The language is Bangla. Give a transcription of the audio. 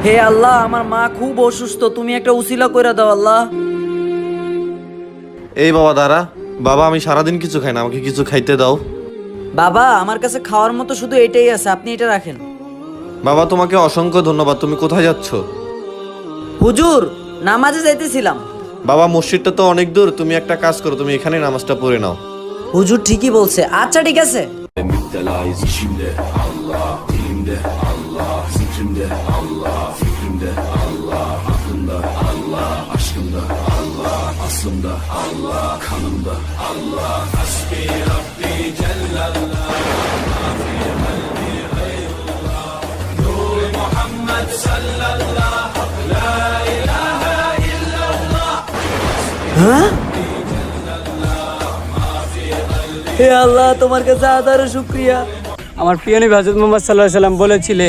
হে আল্লাহ, আমার মা খুব অসুস্থ, তুমি একটা উসিলা কইরা দাও আল্লাহ। এই বাবা দাঁড়া। বাবা আমি সারাদিন কিছু খাই না, আমাকে কিছু খাইতে দাও। বাবা, আমার কাছে খাওয়ার মতো শুধু এটাই আছে, আপনি এটা রাখেন। বাবা তোমাকে অসংখ্য ধন্যবাদ। তুমি কোথায় যাচ্ছ? হুজুর, নামাজে যাইতেছিলাম। বাবা মসজিদটা তো অনেক দূর, তুমি একটা কাজ করো, তুমি এখানে নামাজটা পড়ে নাও। হুজুর ঠিকই বলছে, আচ্ছা ঠিক আছে। Müptelayız içimde Allah, dilimde Allah, zikrimde Allah, fikrimde Allah, aklımda Allah, aşkımda Allah, aslımda Allah, kanımda Allah. Hasbi Rabbi Cellallah, ma fi kalbi gayrullah, Nur Muhammed sallallah, la ilahe illallah. হে আল্লাহ, তোমার কাছে হাজারো শুকরিয়া। আমার প্রিয় নবী হযরত মুহাম্মদ সাল্লাল্লাহু আলাইহি সাল্লাম বলেছিলেন,